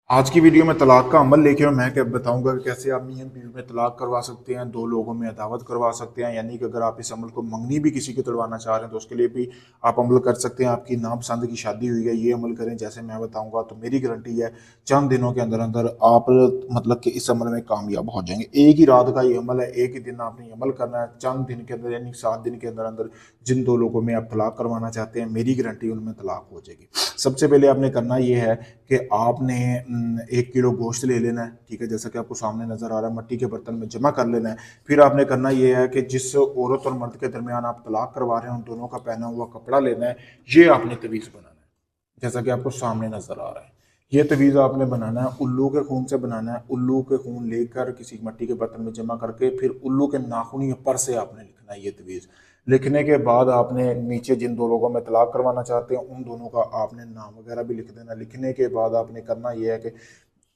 आज की वीडियो में तलाक का अमल लेके मैं क्या बताऊंगा कि कैसे आप मियां बीवी में तलाक करवा सकते हैं, दो लोगों में अदावत करवा सकते हैं। यानी कि अगर आप इस अमल को मंगनी भी किसी को तुड़वाना चाह रहे हैं तो उसके लिए भी आप अमल कर सकते हैं। आपकी नापसंद की शादी हुई है, ये अमल करें जैसे मैं बताऊंगा, तो मेरी गारंटी है चंद दिनों के अंदर अंदर आप मतलब कि इस अमल में कामयाब हो जाएंगे। एक ही रात का ये अमल है, एक ही दिन आपने ये अमल करना है। चंद दिन के अंदर यानी 7 दिन के अंदर अंदर जिन दो लोगों में आप तलाक करवाना चाहते हैं, मेरी गारंटी उनमें तलाक हो जाएगी। सबसे पहले आपने करना ये है कि आपने 1 किलो गोश्त ले लेना है, ठीक है, जैसा कि आपको सामने नजर आ रहा है, मट्टी के बर्तन में जमा कर लेना है। फिर आपने करना ये है कि जिस औरत और मर्द के दरमियान आप तलाक करवा रहे हैं उन दोनों का पहना हुआ कपड़ा लेना है, ये आपने तवीज़ बनाना है जैसा कि आपको सामने नजर आ रहा है। ये तवीज़ आपने बनाना है, उल्लू के खून से बनाना है। उल्लू के खून लेकर किसी मट्टी के बर्तन में जमा करके फिर उल्लू के नाखून या पर से आपने लिखना है ये तवीज़। लिखने के बाद आपने नीचे जिन दो लोगों में तलाक करवाना चाहते हैं उन दोनों का आपने नाम वगैरह भी लिख देना। लिखने के बाद आपने करना यह है कि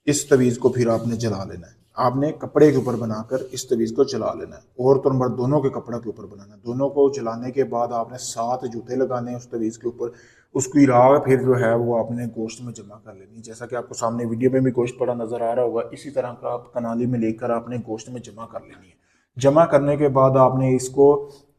इस तवीज़ को फिर आपने जला लेना है। आपने कपड़े के ऊपर बनाकर इस तवीज़ को जला लेना है। औरत और मर्द दोनों के कपड़े के ऊपर बनाना है। दोनों को जलाने के बाद आपने 7 जूते लगाने हैं उस तवीज़ के ऊपर। उसकी राख फिर जो है वो आपने गोश्त में जमा कर लेनी है। जैसा कि आपको सामने वीडियो में भी गोश्त पड़ा नजर आ रहा होगा, इसी तरह का आप कनाली में लेकर आपने गोश्त में जमा कर लेनी है। जमा करने के बाद आपने इसको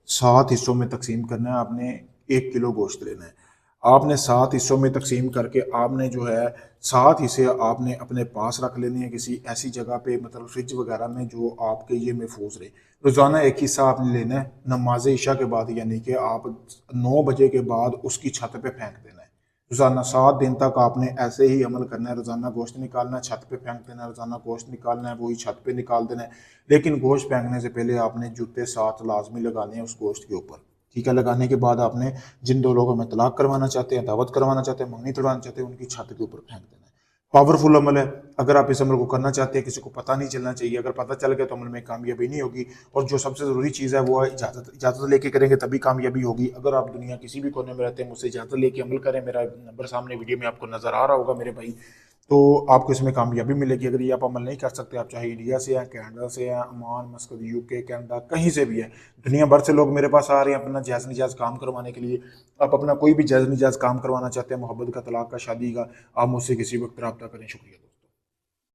7 हिस्सों में तकसीम करना है। आपने 1 किलो गोश्त लेना है, आपने 7 हिस्सों में तकसीम करके आपने जो है 7 हिस्से आपने अपने पास रख लेने हैं किसी ऐसी जगह पे, मतलब फ्रिज वगैरह में जो आपके ये महफूज रहे। रोज़ाना एक हिस्सा आपने लेना है नमाज इशा के बाद, यानी कि आप 9 बजे के बाद उसकी छत पे फेंक देना है। रोज़ाना 7 दिन तक आपने ऐसे ही अमल करना है। रोज़ाना गोश्त निकालना है, छत पे फेंक देना है, रोज़ाना गोश्त निकालना है, वही छत पे निकाल देना है। लेकिन गोश्त फेंकने से पहले आपने जूते 7 लाजमी लगाने हैं उस गोश्त के ऊपर, ठीक है। लगाने के बाद आपने जिन दो लोगों में तलाक करवाना चाहते हैं, दावत करवाना चाहते हैं, मंगनी तुड़वाना चाहते हैं, उनकी छत के ऊपर फेंक देना है। पावरफुल अमल है। अगर आप इस अमल को करना चाहते हैं, किसी को पता नहीं चलना चाहिए। अगर पता चल गया तो अमल में कामयाबी नहीं होगी। और जो सबसे ज़रूरी चीज़ है वो है इजाज़त। इजाज़त लेके करेंगे तभी कामयाबी होगी। अगर आप दुनिया किसी भी कोने में रहते हैं, मुझसे इजाज़त लेके अमल करें। मेरा नंबर सामने वीडियो में आपको नज़र आ रहा होगा मेरे भाई, तो आपको इसमें कामयाबी मिलेगी। अगर ये आप अमल नहीं कर सकते, आप चाहे इंडिया से हैं, कनाडा से हैं, अमान, मस्कत, यूके, कनाडा, कहीं से भी है, दुनिया भर से लोग मेरे पास आ रहे हैं अपना जायज़ निजायज़ काम करवाने के लिए। आप अपना कोई भी जायज़ निजायज़ काम करवाना चाहते हैं, मोहब्बत का, तलाक का, शादी का, आप मुझसे किसी वक्त रब्ता करें। शुक्रिया।